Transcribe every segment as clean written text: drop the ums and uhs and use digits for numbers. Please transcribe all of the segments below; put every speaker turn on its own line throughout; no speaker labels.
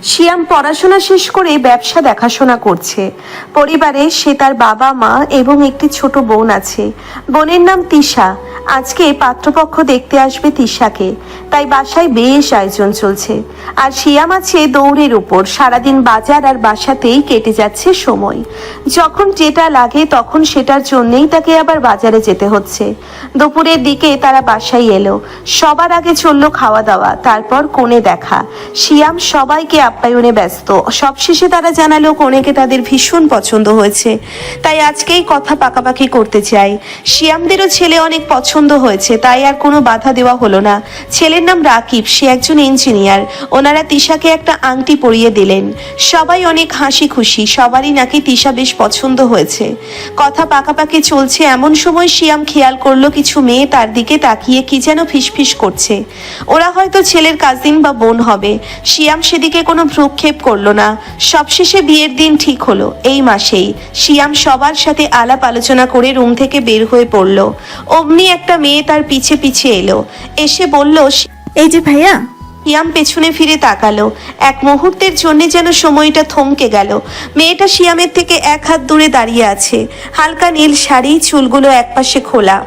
Siam পড়াশোনা শেষ করে ব্যবসা দেখাশোনা করছে। পরিবারে সে তার বাবা মা এবং একটি ছোট বোন আছে। বোনের নাম তিশা। আজকে পাত্রপক্ষ দেখতে আসবে তিশাকে, তাই বাসায় বেশ আয়োজন চলছে। আর শিয়াম আছে দৌড়ের উপর। সারাদিন বাজার আর বাসাতেই কেটে যাচ্ছে সময়। যখন যেটা লাগে তখন সেটার জন্যই তাকে আবার বাজারে যেতে হচ্ছে। দুপুরের দিকে তারা বাসায় এলো। সবার আগে চললো খাওয়া দাওয়া, তারপর কনে দেখা। শিয়াম সবাইকে আপ্যায়নে ব্যস্ত। সবশেষে তারা জানালো কনেকে তাদের ভীষণ পছন্দ হয়েছে, তাই আজকেই কথা পাকাপাকি করতে চাই। শিয়ামদেরও ছেলে অনেক পছন্দ হয়েছে, তাই আর কোনো বাধা দেওয়া হলো না। ছেলের নাম রাকিব, সে একজন ইঞ্জিনিয়ার। ওনারা তিশাকে একটা আংটি পরিয়ে দিলেন। সবাই অনেক হাসি খুশি, সবারই নাকি তিশা বেশ পছন্দ হয়েছে। কথা পাকাপাকি চলছে, এমন সময় শিয়াম খেয়াল করলো কিছু মেয়ে তার দিকে তাকিয়ে কি যেন ফিসফিস করছে। ওরা হয়তো ছেলের কাজিন বা বোন হবে। শিয়াম সেদিকে কোনো ভ্রুক্ষেপ করলো না। সবশেষে বিয়ের দিন ঠিক হলো এই মাসেই। শিয়াম সবার সাথে আলাপ আলোচনা করে রুম থেকে বের হয়ে পড়লো। অমনি একটা মেয়ে তার পিছে পিছে এলো, এসে বলল,
এই যে ভাইয়া।
শিয়াম পেছনে ফিরে তাকালো। এক মুহূর্তের জন্য যেন সময়টা থমকে গেল। মেয়েটা শিয়ামের থেকে এক হাত দূরে দাঁড়িয়ে আছে। হালকা নীল শাড়ি, চুলগুলো একপাশে খোলা,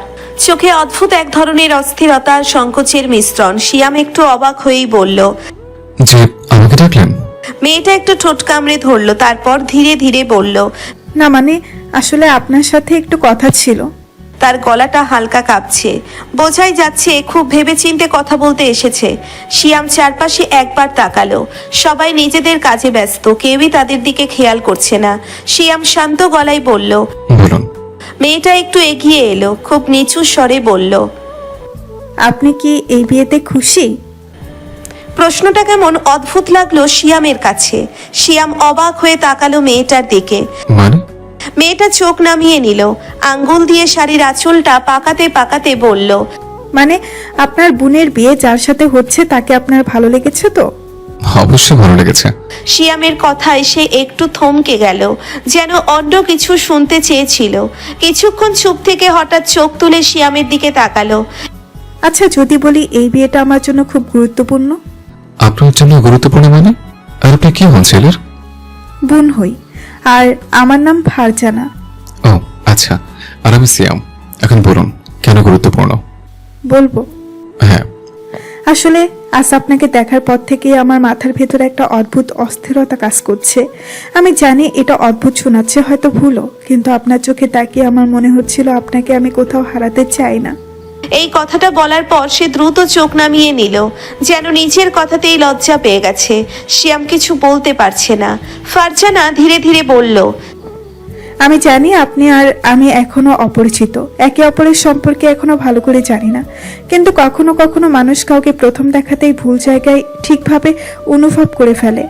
চোখে অদ্ভুত এক ধরনের অস্থিরতা আর সংকোচের মিশ্রণ। শিয়াম একটু অবাক হয়েই বলল,
জি, আমাকে ডাকলেন?
মেয়েটা একটু ঠোঁট কামড়ে ধরলো, তারপর ধীরে ধীরে বলল,
না মানে আসলে আপনার সাথে একটু কথা ছিল।
তার গলাটা হালকা কাঁপছে। বোঝাই যাচ্ছে খুব ভেবেচিন্তে কথা বলতে এসেছে। শিয়াম চারপাশে একবার তাকালো। সবাই নিজেদের কাজে ব্যস্ত, কেউই তাদের দিকে খেয়াল করছে না। শিয়াম শান্ত গলায় বলল,
বলুন।
মেয়েটা একটু এগিয়ে এলো, খুব নিচু স্বরে বলল,
আপনি কি এই বিয়েতে খুশি?
প্রশ্নটা কেমন অদ্ভুত লাগলো শিয়ামের কাছে। শিয়াম অবাক হয়ে তাকালো মেয়েটার দিকে।
মানে?
মেয়েটা চোখ নামিয়ে নিল, আঙ্গুল দিয়ে শাড়ির আঁচলটা পাকাতে পাকাতে বলল,
মানে আপনার বোনের বিয়ে যার সাথে হচ্ছে তাকে আপনার ভালো লেগেছে তো?
অবশ্যই ভালো লেগেছে।
শিয়ামের কথায় সে একটু থমকে গেল, যেন অন্য কিছু শুনতে চেয়েছিল। কিছুক্ষণ চুপ থেকে হঠাৎ চোখ তুলে শিয়ামের দিকে তাকালো।
আচ্ছা যদি বলি এই বিয়েটা আমার জন্য খুব গুরুত্বপূর্ণ।
আপনার জন্য গুরুত্বপূর্ণ মানে? আর আপনি কি হন ছেলের?
বোন হই, আর আমার নাম ফারজানা।
ও আচ্ছা, আর আমি সিয়াম। এখন বলুন কেন গুরুত্বপূর্ণ?
বলবো।
হ্যাঁ।
আসলে আজ আপনাকে দেখার পর থেকেই আমার মাথার ভেতরে একটা অদ্ভুত অস্থিরতা কাজ করছে। আমি জানি এটা অদ্ভুত শোনাচ্ছে, হয়তো ভুলও, কিন্তু আপনার চোখে তাকিয়ে আমার মনে হচ্ছিল আপনাকে আমি কোথাও হারাতে চাই না।
এই কথাটা বলার পর সে দ্রুত চোখ নামিয়ে নিল, যেন নিজের কথাতেই লজ্জা পেয়ে গেছে। শিয়াম কিছু বলতে পারছে না। ফারজানা ধীরে ধীরে বলল,
আমি জানি আপনি আর আমি এখনো অপরিচিত, একে অপরের সম্পর্কে এখনো ভালো করে জানি না, কিন্তু কখনো কখনো মানুষ কাউকে প্রথম দেখাতেই ভুল জায়গায় ঠিকভাবে অনুভব করে ফেলে।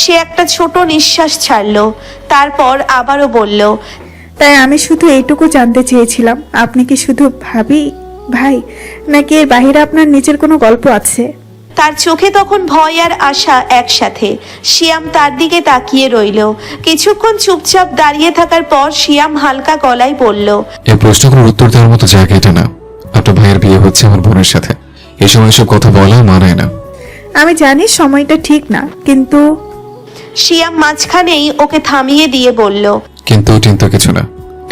সে একটা ছোট নিঃশ্বাস ছাড়লো, তারপর আবারও বলল,
তাই আমি শুধু এইটুকু জানতে চেয়েছিলাম, আপনি কি শুধু ভাই নাকি এর বাহিরে আপনার নিজের কোনো গল্প আছে?
তার চোখে তখন ভয় আর আশা একসাথে। শিয়াম তার দিকে তাকিয়ে রইল। কিছুক্ষণ চুপচাপ দাঁড়িয়ে থাকার পর শিয়াম হালকা গলায় বলল,
এই প্রশ্নগুলোর উত্তর দেওয়ার মতো জায়গা এটা না। আপনার ভাইয়ের বিয়ে হচ্ছে আমার বোনের সাথে, এই সময় এসব কথা বলা মানায় না।
আমি জানি সময়টা ঠিক না, কিন্তু
শিয়াম মাঝখানেই ওকে থামিয়ে দিয়ে বলল,
কিন্তু কিছু না,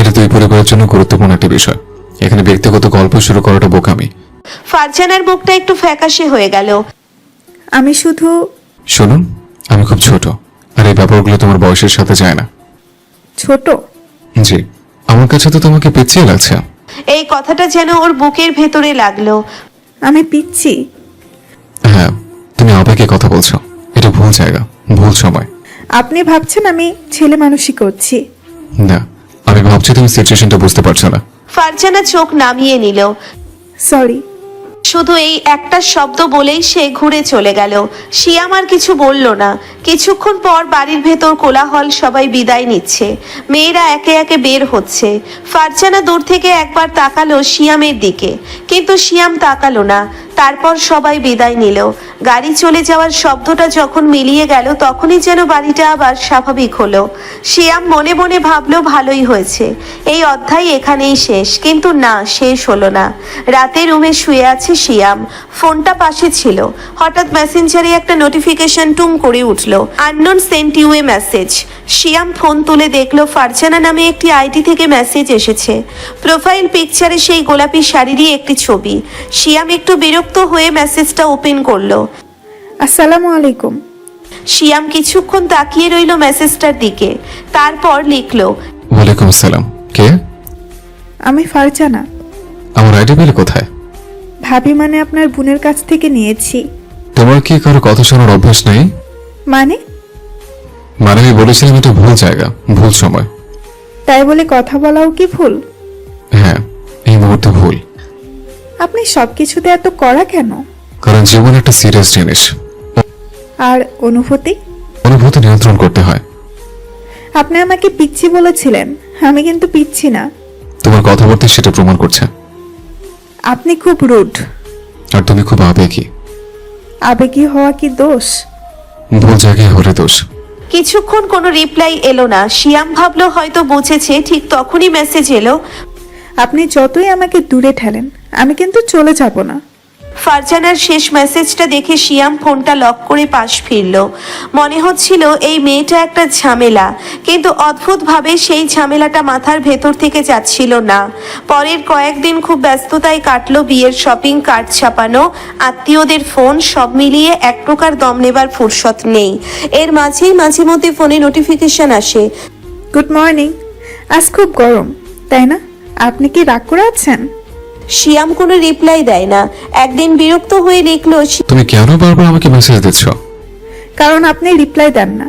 এটা দুই পরিবারের জন্য গুরুত্বপূর্ণ একটা বিষয়। এখানে ব্যক্তিগত গল্প শুরু করাটা বোকামি।
ফারজানার মুখটা একটু ফ্যাকাশে হয়ে গেল।
আমি শুধু
শুনুন, আমি খুব ছোট, আর এই ব্যাপারগুলো তোমার বয়সের সাথে যায় না।
ছোট?
জি, আমার কাছে তো তোমাকে পিছিয়ে লাগছে।
এই কথাটা যেন ওর বুকের ভেতরে লাগলো।
আমি পিচ্ছি?
হ্যাঁ, তুমি আবেগে কথা বলছো, এটা ভুল জায়গা, ভুল সময়।
আপনি ভাবছেন আমি ছেলে মানুষই করছি?
না, আমি ভাবছি তুমি সিচুয়েশনটা বুঝতে পারছো না।
ফারজানা চোখ নামিয়ে নিল।
সরি।
শুধু এই একটা শব্দ বলেই সে ঘুরে চলে গেল। শিয়াম আর কিছু বলল না। কিছুক্ষণ পর বাড়ির ভেতর কোলাহল, সবাই বিদায় নিচ্ছে। মেয়েরা একে একে বের হচ্ছে। ফারজানা দূর থেকে একবার তাকালো শিয়ামের দিকে, কিন্তু শিয়াম তাকালো না। তারপর সবাই বিদায় নিল। গাড়ি চলে যাওয়ার শব্দটা যখন মিলিয়ে গেল, তখনই যেন বাড়িটা আবার স্বাভাবিক হলো। শিয়াম মনে মনে ভাবলো ভালোই হয়েছে, এই অধ্যায় এখানেই শেষ। কিন্তু না, শেষ হলো না। রাতে রুমে শুয়ে আছে শিয়াম। ফোনটা পাশে ছিল। হঠাৎ মেসেঞ্জারে একটা নোটিফিকেশন টুম করে উঠল। উঠল। Unknown sent you a message. Shiam phone তুলে দেখলো ফারজানা নামে একটি আইডি থেকে মেসেজ এসেছে। প্রোফাইল পিকচারে সেই গোলাপি শাড়িরই একটি ছবি। শিয়াম একটু বিরক্ত হয়ে মেসেজটা ওপেন করলো।
আসসালামু আলাইকুম।
শিয়াম কিছুক্ষণ তাকিয়ে রইল মেসেজটার দিকে, তারপর লিখলো,
ওয়ালাইকুম আসসালাম। কে?
আমি ফারজানা।
আমার আইডি পেলে কোথায়?
ভাবি মানে আপনার বোনের কাছ থেকে নিয়েছি।
তোমার কি কারো কথা শোনার অভ্যাস নেই?
মানে?
মানে আমি বলেছিলাম এটা ভুল জায়গা, ভুল সময়।
তাই বলে কথা বলাও কি ভুল?
হ্যাঁ, এই মুহূর্তে ভুল।
আপনি সবকিছুতে এত কড়া কেন?
কারণ জীবন একটা সিরিয়াস জিনিস,
আর অনুভূতি?
অনুভূতি নিয়ন্ত্রণ করতে হয়।
আপনি আমাকে পিচ্ছি বলেছিলেন, আমি কিন্তু পিচ্ছি না।
তোমার কথাবার্তা সেটা প্রমাণ করছে।
আপনি খুব রুড।
আর তুমি খুব আবেগী।
আবেগী হওয়া কি দোষ?
ভুল জায়গায় হলে দোষ।
কিছুক্ষণ কোনো রিপ্লাই এলো না। শিয়াম ভাবলো হয়তো বুঝেছে। ঠিক তখনই মেসেজ এলো,
আপনি যতই আমাকে দূরে ঠেলেন আমি কিন্তু চলে যাব না।
ফারজানার শেষ মেসেজটা দেখে শিয়াম ফোনটা লক করে পাশ ফিরল। মনে হচ্ছিল এই মেয়েটা একটা ঝামেলা, কিন্তু অদ্ভুতভাবে সেই ঝামেলাটা মাথার ভেতর থেকে যাচ্ছিল না। পরের কয়েকদিন খুব ব্যস্ততায় কাটলো। বিয়ের শপিং, কার্ড ছাপানো, আত্মীয়দের ফোন, সব মিলিয়ে এক প্রকার দম নেবার ফুরসত নেই। এর মাঝেই মাঝে মধ্যে ফোনে নোটিফিকেশন আসে।
Good morning. আজ খুব গরম, তাই না? আপনি কি রাগ করে আছেন?
শিয়াম কোনো রিপ্লাই দেয় না। একদিন বিরক্ত হয়ে লিখলো,
তুমি কেন বারবার আমাকে মেসেজ দিচ্ছ?
কারণ আপনি রিপ্লাই দেন না।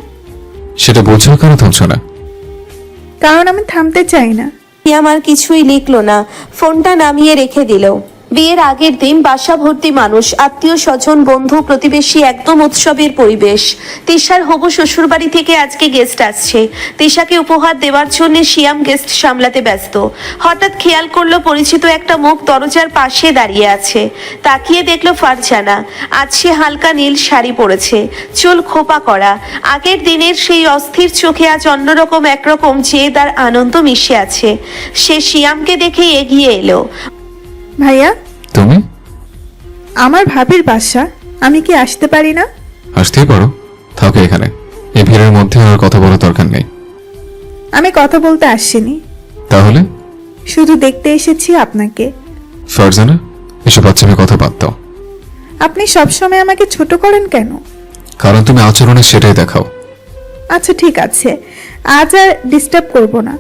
সেটা বলছো কেন থামছো না?
কারণ আমি থামতে চাই না।
শিয়াম আর কিছুই লিখলো না, ফোনটা নামিয়ে রেখে দিল। বিয়ের আগের দিন বাসা ভর্তি মানুষ, আত্মীয় স্বজন, বন্ধু প্রতিবেশী, একদম উৎসবের পরিবেশ। তিশার হবু শ্বশুরবাড়ি থেকে আজকে গেস্ট আসছে। তিশাকে উপহার দেওয়ার জন্য শিয়াম গেস্ট সামলাতে ব্যস্ত। হঠাৎ খেয়াল করলো পরিচিত একটা মুখ দরজার পাশে দাঁড়িয়ে আছে। তাকিয়ে দেখলো ফারজানা। আজ সে হালকা নীল শাড়ি পরেছে, চুল খোপা করা। আগের দিনের সেই অস্থির চোখে আজ অন্যরকম একরকম জেদ আর আনন্দ মিশে আছে। সে শিয়ামকে দেখে এগিয়ে এলো।
ভাইয়া,
তুমি?
আমার ভাবির বাসা, আমি কি আসতে পারি না?
আসতেই পারো, থাকো এখানে। এই ভিড়ের মধ্যে আর কথা বলার দরকার নেই।
আমি কথা বলতে আসিনি,
তাহলে?
শুধু দেখতে এসেছি আপনাকে।
ফারজানা, এসব বাচ্চামি কথা বাদ দাও।
আপনি সবসময় আমাকে ছোট করেন কেন?
কারণ তুমি আচরণে সেটাই দেখাও।
আচ্ছা ঠিক আছে, আজ আর ডিস্টার্ব করব না।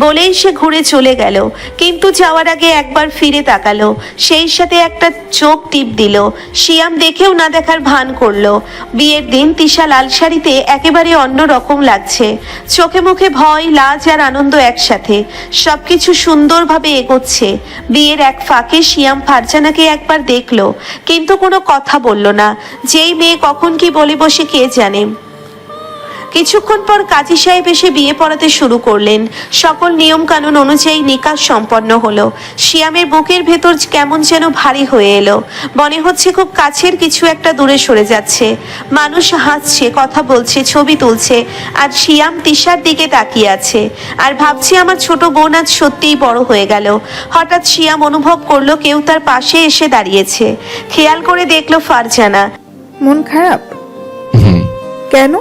বলেই সে ঘুরে চলে গেল, কিন্তু যাওয়ার আগে একবার ফিরে তাকালো। সেই সাথে একটা চোখ টিপ দিল। শিয়াম দেখেও না দেখার ভান করলো। বিয়ের দিন তিশা লাল শাড়িতে একেবারে অন্য রকম লাগছে। চোখে মুখে ভয়, লাজ আর আনন্দ একসাথে। সবকিছু সুন্দরভাবে এগোচ্ছে। বিয়ের এক ফাঁকে শিয়াম ফারজানাকে একবার দেখলো, কিন্তু কোনো কথা বলল না। যেই মেয়ে কখন কি বলে বসে কে জানে। কিছুক্ষণ পর কাজী সাহেব এসে বিয়ে পড়াতে শুরু করলেন। সকল নিয়ম কানুন অনুযায়ী নিকাশ সম্পন্ন হলো। শিয়ামের বুকের ভেতর কেমন যেন ভারী হয়ে এলো। মনে হচ্ছে খুব কাছের কিছু একটা দূরে সরে যাচ্ছে। মানুষ হাসছে, কথা বলছে, ছবি তুলছে, আর শিয়াম তিশার দিকে তাকিয়ে আছে আর ভাবছে আমার ছোট বোন আজ সত্যিই বড় হয়ে গেল। হঠাৎ শিয়াম অনুভব করলো কেউ তার পাশে এসে দাঁড়িয়েছে। খেয়াল করে দেখলো ফারজানা।
মন খারাপ? কেন?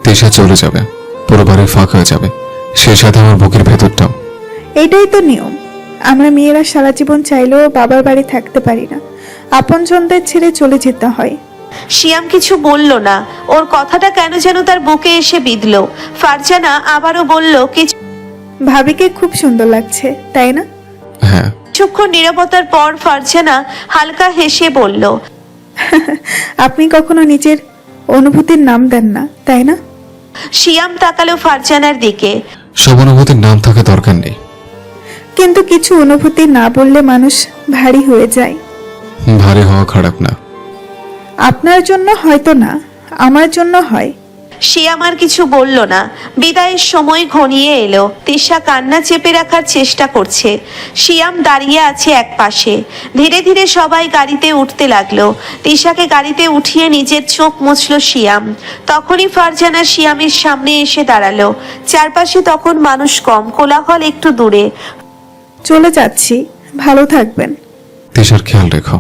তিশা চলে যাবে, পুরো বাড়ি ফাঁকা হয়ে যাবে, সেই সাথে আমার বুকের ভেতরটাও।
এটাই তো নিয়ম। আমরা মেয়েরা সারা জীবন চাইলেও বাবার বাড়ি থাকতে পারি না, আপনজনদের ছেড়ে চলে যেতে হয়।
শিয়াম কিছু বলল না। ওর কথাটা কেন যেন তার বুকে এসে বিঁধলো। ফারজানা আবারও বলল,
ভাবিকে খুব সুন্দর লাগছে, তাই না?
হ্যাঁ।
কিছুক্ষণ নীরবতার পর ফারজানা হালকা হেসে বলল,
আপনি কখনো নিজের অনুভূতির নাম দেন না, তাই না?
শিয়াম তাকালো ফারজানার দিকে।
সব অনুভূতির নাম থাকা দরকার নেই।
কিন্তু কিছু অনুভূতি না বললে মানুষ ভারী হয়ে যায়।
ভারী হওয়া খারাপ না।
আপনার জন্য হয়তো না, আমার জন্য হয়।
শিয়াম আর কিছু বলল না। বিদায়ের সময় ঘনিয়ে এলো। তিশা কান্না চেপে রাখার চেষ্টা করছে। শিয়াম দাঁড়িয়ে আছে এক পাশে। ধীরে ধীরে সবাই গাড়িতে উঠতে লাগলো। তিশাকে গাড়িতে উঠিয়ে নিজের চোখ মুছল শিয়াম। তখনই ফারজানা শিয়ামের সামনে এসে দাঁড়ালো। চারপাশে তখন মানুষ কম, কোলাহল একটু দূরে।
চলে যাচ্ছি, ভালো থাকবেন।
তিশার খেয়াল রেখো।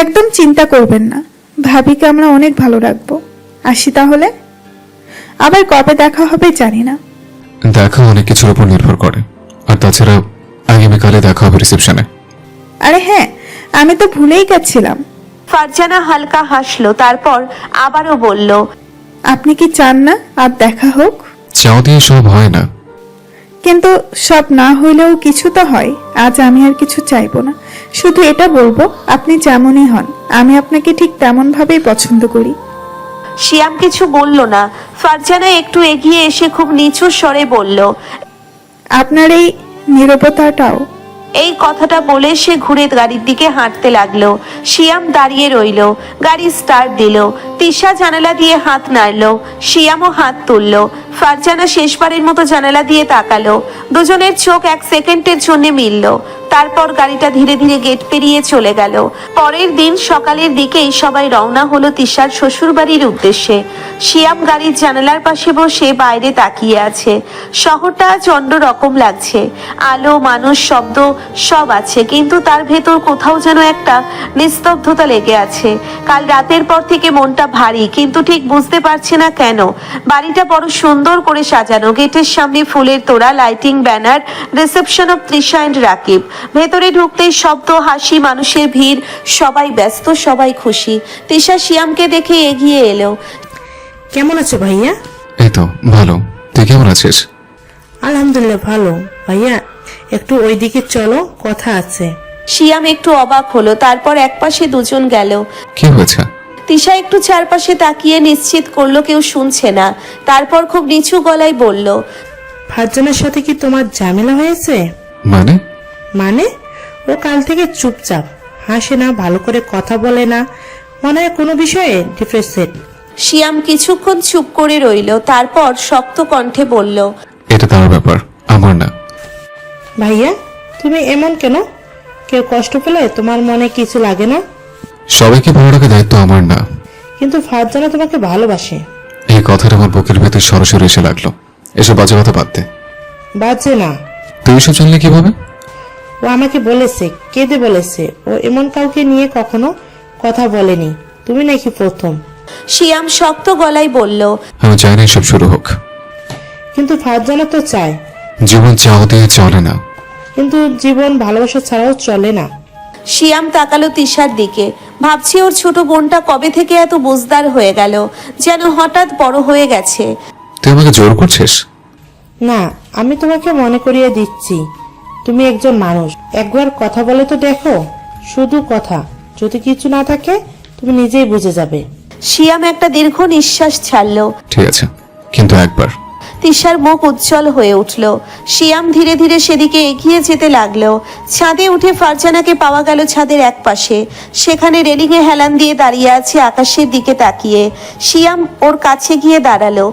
একদম চিন্তা করবেন না, ভাবিকে আমরা অনেক ভালো রাখবো। আসি তাহলে। আবার কবে দেখা হবে জানি না।
দেখা অনেক কিছুর উপর নির্ভর করে। আর তাছাড়া আগামীকালে দেখা হবে রিসেপশনে।
আরে হ্যাঁ, আমি তো ভুলেই গেছিলাম।
ফারজানা হালকা হাসলো, তারপর আবারও বলল,
আপনি কি চান না আর দেখা হোক?
চাও দিয়ে সব হয় না।
কিন্তু সব না হইলেও কিছু তো হয়। আজ আমি আর কিছু চাইবো না, শুধু এটা বলবো আপনি যেমনই হন আমি আপনাকে ঠিক তেমন ভাবেই পছন্দ করি।
শিয়াম কিছু বলল না। ফারজানা একটু এগিয়ে এসে খুব নিচু স্বরে বলল,
আপনার এই নীরবতাটাও।
এই কথাটা বলে সে ঘুরে গাড়ির দিকে হাঁটতে লাগলো। শিয়াম দাঁড়িয়ে রইল। গাড়ি স্টার্ট দিল। তিশা জানালা দিয়ে হাত নাড়লো। শিয়ামও হাত তুললো। ফারজানা শেষবারের মতো জানালা দিয়ে তাকালো। দুজনের চোখ এক সেকেন্ডের জন্য মিলল। তারপর গাড়িটা ধীরে ধীরে গেট পেরিয়ে চলে গেল। পরের দিন সকালের দিকেই সবাই রওনা হলো তিশার শ্বশুরবাড়ির উদ্দেশ্যে। শিয়াম গাড়ির জানালার পাশে বসে বাইরে তাকিয়ে আছে। শহরটা আজ অন্যরকম লাগছে। আলো, মানুষ, শব্দ সব আছে, কিন্তু তার ভেতর কোথাও যেন একটা নিস্তব্ধতা লেগে আছে। কাল রাতের পর থেকে মনটা ভারী, কিন্তু ঠিক বুঝতে পারছে না কেন। বাড়িটা বড় সুন্দর করে সাজানো। গেটের সামনে ফুলের তোড়া, lighting, banner, reception of Trisha and Rakib. ভেতরে ঢুকতেই শব্দ, হাসি, মানুষের ভিড়, সবাই ব্যস্ত, সবাই খুশি। তৃষা শিয়ামকে দেখে এগিয়ে এলো।
কেমন আছো ভাইয়া?
এই তো ভালো। তুই কেমন আছিস?
আলহামদুলিল্লাহ ভালো। ভাইয়া একটু ওইদিকে চলো, কথা আছে।
শিয়াম একটু অবাক হলো, তারপর একপাশে দুজন গেল।
কি হয়েছে?
তিশা একটু চারপাশে তাকিয়ে নিশ্চিত করলো কেউ শুনছে না। তারপর খুব নিচু গলায় বলল,
ফারজানার সাথে কি তোমার ঝামেলা হয়েছে?
মানে?
মানে ও কাল থেকে চুপচাপ, হাসে না, ভালো করে কথা বলে না, মনে হয় কোনো বিষয়ে ডিপ্রেসেড।
শিয়াম কিছুক্ষণ চুপ করে রইল, তারপর শক্ত কণ্ঠে বলল,
এটা তার ব্যাপার, আমার না।
ভাইয়া তুমি এমন কেন? কেউ কষ্ট পেলে তোমার মনে কিছু লাগে না?
সবাইকে ভালো রাখার দায়িত্ব আমার না।
কিন্তু ফারজানা তোমাকে ভালোবাসে।
এই কথাটা আমার বুকের ভেতর সরাসরি এসে লাগলো। এসব বাজে কথা বাদ দে।
বাজে না।
তুই এসব জানলে কিভাবে?
ও আমাকে বলেছে, কেঁদে বলেছে ও এমন কাউকে নিয়ে কখনো কথা বলেনি, তুমি নাকি প্রথম।
শিয়াম শক্ত গলায় বলল,
আমি চাই না এসব শুরু হোক।
কিন্তু ফারজানা তো চায়।
জীবন চাও দিয়ে চলে না।
কিন্তু জীবন ভালোবাসা ছাড়াও চলে না।
শিয়াম তাকালো তিশার দিকে। ভাবছি ওর ছোট বোনটা কবে থেকে এত বুঝদার হয়ে গেল, যেন হঠাৎ বড় হয়ে গেছে।
তুই আমাকে জোর করছিস?
না, আমি তোমাকে মনে করিয়ে দিচ্ছি তুমি একজন মানুষ। একবার কথা বলে তো দেখো, শুধু কথা, যদি কিছু না থাকে তুমি নিজেই বুঝে যাবে।
শিয়াম একটা দীর্ঘ নিঃশ্বাস ছাড়লো।
ঠিক আছে, কিন্তু একবার।
তিশার মুখ উজ্জ্বল হয়ে উঠল। শিয়াম ধীরে ধীরে সেদিকে এগিয়ে যেতে লাগলো। ছাদে উঠে ফারজানাকে পাওয়া গেল ছাদের এক পাশে। সেখানে রেলিংয়ে হেলান দিয়ে দাঁড়িয়ে আছে আকাশের দিকে তাকিয়ে। শিয়াম ওর কাছে গিয়ে দাঁড়ালো।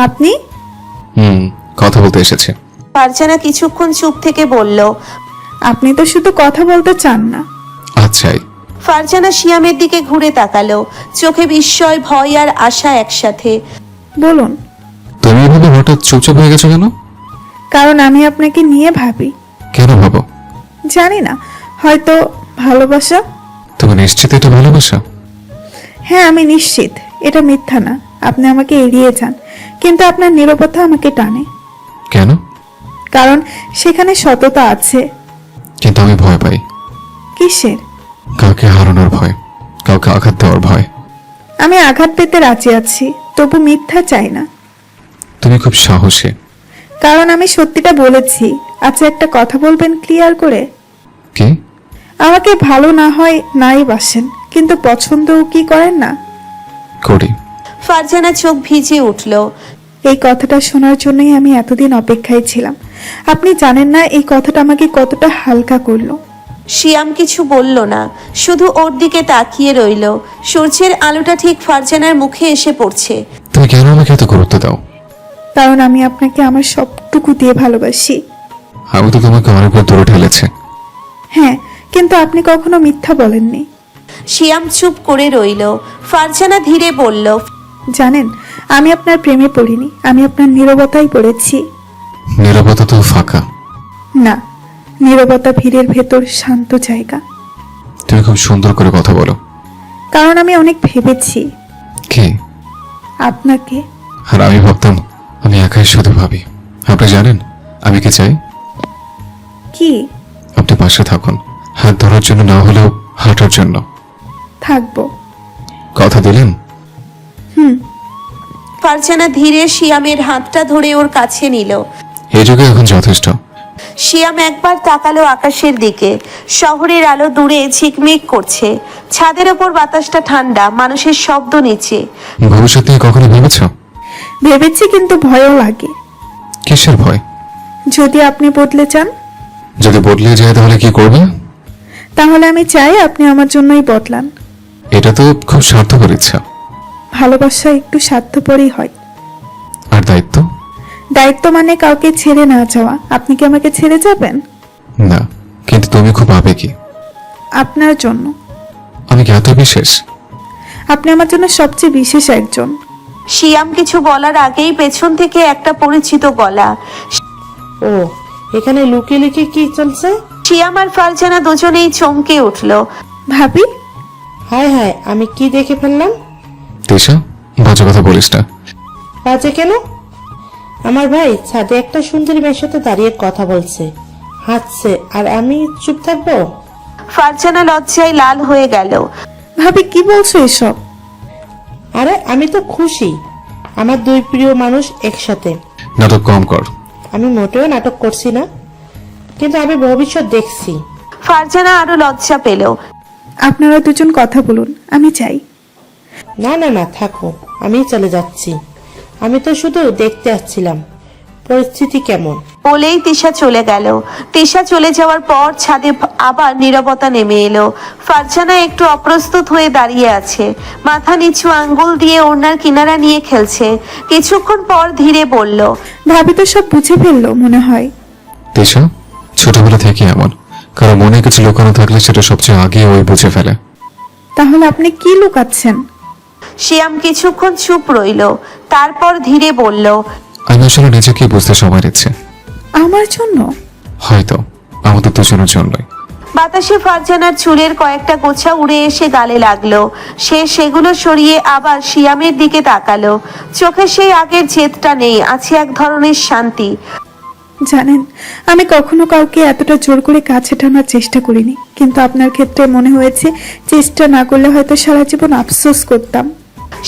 আপনি?
কথা বলতে এসেছে।
ফারজানা কিছুক্ষণ চুপ থেকে বলল,
আপনি তো শুধু কথা বলতে চান না।
আচ্ছাই।
ফারজানা শিয়ামের দিকে ঘুরে তাকালো, চোখে বিস্ময়, ভয় আর আশা একসাথে।
বলুন।
তুমি এভাবে হঠাৎ চুপচাপ হয়ে গেছো কেন?
কারণ আমি আপনাকে নিয়ে ভাবি।
কেন ভাবো?
জানি না, হয়তো ভালোবাসা।
তুমি নিশ্চিত এটা ভালোবাসা?
হ্যাঁ, আমি নিশ্চিত। এটা মিথ্যা না। আপনি আমাকে এড়িয়ে যান, কিন্তু আপনার নীরবতা আমাকে টানে।
কেন?
কারণ সেখানে সততা আছে।
কিন্তু আমি ভয় পাই।
কিসের?
কাউকে হারানোর ভয়, কাউকে আঘাত দেওয়ার ভয়।
আমি আঘাত পেতে রাজি আছি, তবু মিথ্যা চাই না।
তুমি খুব সাহসী।
কারণ আমি সত্যিটা বলেছি। আচ্ছা, একটা কথা বলবেন ক্লিয়ার করে?
কি?
আমাকে ভালো না হয় নাই বাসেন, কিন্তু পছন্দও কি করেন না?
করি।
ফারজানা চোখ ভিজে উঠল।
এই কথাটা শোনার জন্যই আমি এতদিন অপেক্ষায় ছিলাম। আপনি জানেন না এই কথাটা আমাকে কতটা হালকা করলো।
শিয়াম কিছু বলল না, শুধু ওর দিকে তাকিয়ে রইল। সূর্যের আলোটা ঠিক ফারজানার মুখে এসে পড়ছে।
তুমি কেন আমাকে এত গুরুত্ব দাও?
কারণ আমি আপনাকে আমার সবটুকু দিয়ে ভালোবাসি।
আমি তো তোমাকে অনেকবার দূরে ঠেলেছি।
হ্যাঁ, কিন্তু আপনি কখনো মিথ্যা বলেননি।
শিয়াম চুপ করে রইল। ফারজানা ধীরে বলল,
জানেন, আমি আপনার প্রেমে পড়িনি, আমি আপনার নীরবতাই পড়েছি।
নীরবতা তো ফাঁকা।
না, নীরবতা ভিড়ের ভেতর শান্ত জায়গা।
তুমি খুব সুন্দর করে কথা বলো।
কারণ আমি অনেক ভেবেছি
কি?
আপনাকে।
আর আমি ভাবতাম আমি একাই শুধু ভাবি। আপনি জানেন আমি কি চাই?
কি?
আপনি পাশে থাকুন, হাত ধরার জন্য না হলেও হাঁটার জন্য।
থাকবো।
কথা দিলেন?
ফারজানা ধীরে শিয়ামের হাতটা ধরে ওর কাছে নিল।
এই যুগে এখন যথেষ্ট।
শিয়াম একবার তাকালো আকাশের দিকে। শহরের আলো দূরে ঝিকমিক করছে, ছাদের ওপর বাতাসটা ঠান্ডা, মানুষের শব্দ নিচে।
ভবিষ্যৎ নিয়ে কখনো ভেবেছ?
ভেবেছি, কিন্তু ভয়ও লাগে।
কিসের ভয়?
যদি আপনি বদলে চান,
যদি বদলে যায় তাহলে কি করবে?
তাহলে আমি চাই আপনি আমার জন্যই বদলান।
এটা তো খুব স্বার্থপর ইচ্ছা।
ভালোবাসা একটু স্বার্থপরই হয়।
আর দায়িত্ব?
দায়িত্ব মানে কাউকে ছেড়ে না যাওয়া। আপনি কি আমাকে ছেড়ে যাবেন?
না, কিন্তু তুমি খুব আবেগী।
আপনার জন্য।
আমি কি এত বিশেষ?
আপনি আমার জন্য সবচেয়ে বিশেষ একজন।
শিয়াম কিছু বলার আগেই পেছন থেকে একটা পরিচিত গলা।
ও, এখানে লুকিয়ে লুকিয়ে কি চলছে?
শিয়াম আর ফারজানা দুজনেই চমকে উঠলো।
ভাবি,
হায় হায়, আমি কি দেখে ফেললাম?
তিশা, বাজে কথা বলিস না।
বাজে কেন? আমার ভাই ছাদে একটা সুন্দরী মেয়ের সাথে দাঁড়িয়ে কথা বলছে, হাসছে, আর আমি চুপ থাকবো?
ফারজানা লজ্জায় লাল হয়ে গেল।
ভাবি কি বলছো এসব?
আরে আমি তো খুশি, আমার দুই প্রিয় মানুষ একসাথে।
নাটক কম কর।
আমি মোটেও নাটক করছি না, কিন্তু আমি ভবিষ্যৎ দেখছি।
ফারজানা আরো লজ্জা পেল।
আপনারা দুজন কথা বলুন, আমি চাই।
না না না, থাকো, আমি চলে যাচ্ছি। আমি তো শুধু দেখতে আসছিলাম পরিস্থিতি কেমন।
বলেই তিশা চলে গেল। তিশা চলে যাওয়ার পর ছাদে আবার নীরবতা নেমে এলো। ফারজানা একটু অপ্রস্তুত হয়ে দাঁড়িয়ে আছে, মাথা নিচু, আঙ্গুল দিয়ে ওড়নার কিনারা নিয়ে খেলছে। কিছুক্ষণ পর ধীরে বলল,
ভাবি তো সব বুঝে ফেললো মনে হয়।
তিশা, ছোটবেলা থেকে এমন, কারণ মনে কিছু লুকানো থাকলে সেটা সবচেয়ে আগে ওই বুঝে ফেলে।
তাহলে আপনি কি লুকাচ্ছেন?
শিয়াম কিছুক্ষণ চুপ রইল, তারপর ধীরে বলল,
আমি আসলে নিজেকে বুঝতে সময় নিচ্ছে।
আমার জন্য?
হয়তো আমাদের দুজনের জন্যই।
বাতাসে ফারজানার চুলের কয়েকটা গোছা উড়ে এসে গালে লাগলো। সে সেগুলো সরিয়ে আবার শিয়ামের দিকে তাকালো। চোখে সেই আগের জেদটা নেই, আছে এক ধরনের শান্তি।
জানেন, আমি কখনো কাউকে এতটা জোর করে কাছে টানার চেষ্টা করিনি, কিন্তু আপনার ক্ষেত্রে মনে হয়েছে চেষ্টা না করলে হয়তো সারা জীবন আফসোস করতাম।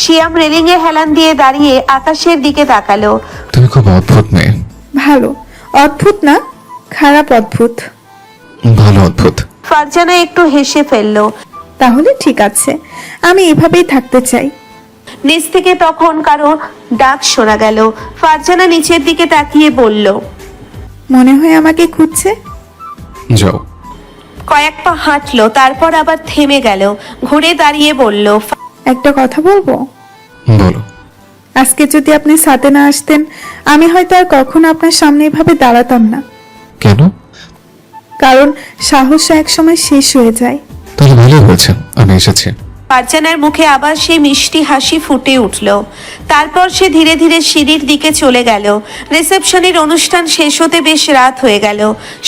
শিয়াম রেলিং এ হেলান দিয়ে দাঁড়িয়ে আকাশের দিকে তাকালো।
তুমি খুব অদ্ভুত মেয়ে।
ভালো অদ্ভুত না, খারাপ অদ্ভুত।
ভালো অদ্ভুত।
ফারজানা একটু হেসে ফেললো।
তাহলে ঠিক আছে, আমি এভাবেই থাকতে চাই।
নিচ থেকে তখন কারো ডাক শোনা গেল। ফারজানা নিচের দিকে তাকিয়ে বলল,
মনে হয় আমাকে খুঁজছে।
যাও।
কয়েক পা হাঁটলো, তারপর আবার থেমে গেল, ঘুরে দাঁড়িয়ে বলল,
একটা কথা বলবো?
বলো।
আজকে যদি আপনি সাথে না আসতেন, আমি হয়তো আর কখনো আপনার সামনে এভাবে দাঁড়াতাম না।
কেন?
কারণ সাহস একসময় শেষ হয়ে যায়।
তাহলে ভালো হয়েছে আমি এসেছি।
ফারজানার মুখে আবার সেই মিষ্টি হাসি ফুটে উঠল। তারপর সে ধীরে ধীরে সিঁড়ির দিকে চলে গেল। রিসেপশনের অনুষ্ঠান শেষ হতে বেশ রাত হয়ে গেল।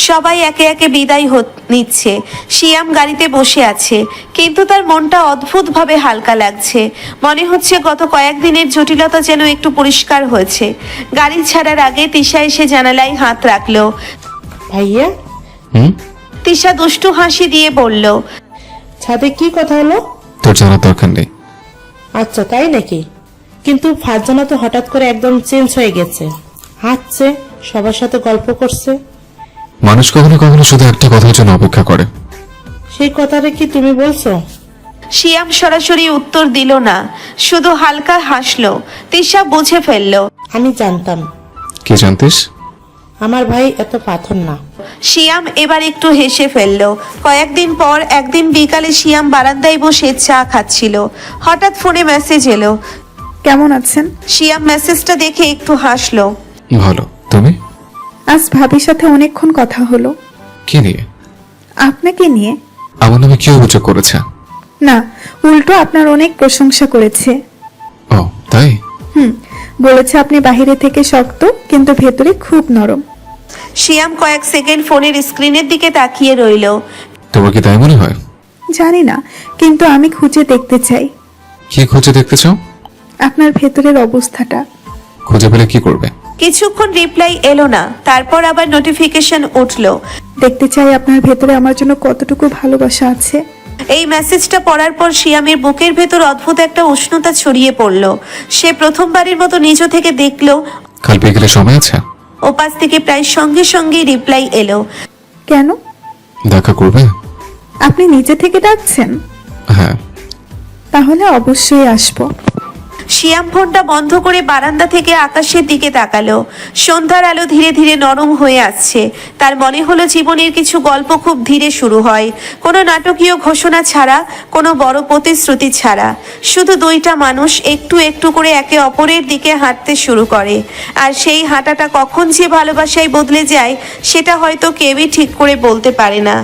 সবাই একে একে বিদায় নিচ্ছে। শিয়াম গাড়িতে বসে আছে, কিন্তু তার মনটা অদ্ভুতভাবে হালকা লাগছে। মনে হচ্ছে গত কয়েকদিনের জটিলতা যেন একটু পরিষ্কার হয়েছে। গাড়ি ছাড়ার আগে তিশা এসে জানালায় হাত রাখলো।
ভাইয়া,
হুম?
তিশা দুষ্টু হাসি দিয়ে বলল,
ছাদে কি কথা হলো?
তোর জানার দরকার নেই।
আচ্ছা, তাই নাকি? কিন্তু ফারজানা তো হঠাৎ করে একদম চেঞ্জ হয়ে গেছে, হাঁটছে, সবার সাথে গল্প করছে।
মানুষ কখনো কখনো শুধু একটা কথার জন্য অপেক্ষা করে।
সেই কথাটা কি তুমি বলছো?
শিয়াম সরাসরি উত্তর দিল না, শুধু হালকা হাসলো। তিশা বুঝে ফেলল।
আমি জানতাম
কি জানতিস?
আমার ভাই এত পাথর না।
শিয়াম এবার একটু হেসে ফেলল। কয়েকদিন পর একদিন বিকালে শিয়াম বারান্দায় বসে চা খাচ্ছিল। হঠাৎ ফোনে মেসেজ এলো।
কেমন আছেন?
শিয়াম মেসেজটা দেখে একটু হাসলো।
ভালো, তুমি?
আজ ভাবির সাথে অনেকক্ষণ কথা হলো।
কি নিয়ে?
আপনাকে নিয়ে।
আমার নামে কি অভিযোগ করেছে?
না, উল্টো আপনার অনেক প্রশংসা করেছে।
ও তাই?
বলেছে আপনি বাহিরে থেকে শক্ত, কিন্তু ভেতরে খুব নরম।
শিয়াম কয়েক সেকেন্ড ফোনের স্ক্রিনের দিকে তাকিয়ে রইল।
তোমার কি তাই মনে হয়?
জানি না, কিন্তু আমি খুঁজে দেখতে চাই
কি খুঁজে দেখতে চাও?
আপনার ভেতরের অবস্থাটা।
খুঁজে পেলে কি করবে?
কিছুক্ষণ রিপ্লাই এলো না, তারপর আবার নোটিফিকেশন উঠলো।
দেখতে চাই আপনার ভেতরে আমার জন্য কতটুকু ভালোবাসা আছে।
এই মেসেজটা পড়ার পর শিয়ামের বুকের ভেতর অদ্ভুত একটা উষ্ণতা ছড়িয়ে পড়ল। সে প্রথমবারের মতো নিজ থেকে দেখলো।
কাল বিকেলে সময় আছে?
ওপাশ থেকে প্রায় সঙ্গে সঙ্গেই রিপ্লাই এলো।
কেন?
দেখা করবে?
আপনি নিজে থেকে ডাকছেন?
হ্যাঁ।
তাহলে অবশ্যই আসবো।
শিয়াম ফোনটা বন্ধ করে বারান্দা থেকে আকাশের দিকে তাকালো। সন্ধ্যার আলো ধীরে ধীরে নরম হয়ে আসছে। তার মনে হলো জীবনের কিছু গল্প খুব ধীরে শুরু হয়, কোনো নাটকীয় ঘোষণা ছাড়া, কোনো বড় প্রতিশ্রুতি ছাড়া। শুধু দুইটা মানুষ একটু একটু করে একে অপরের দিকে হাঁটতে শুরু করে। আর সেই হাঁটাটা কখন যে ভালোবাসায় বদলে যায় সেটা হয়তো কেউই ঠিক করে বলতে পারে না।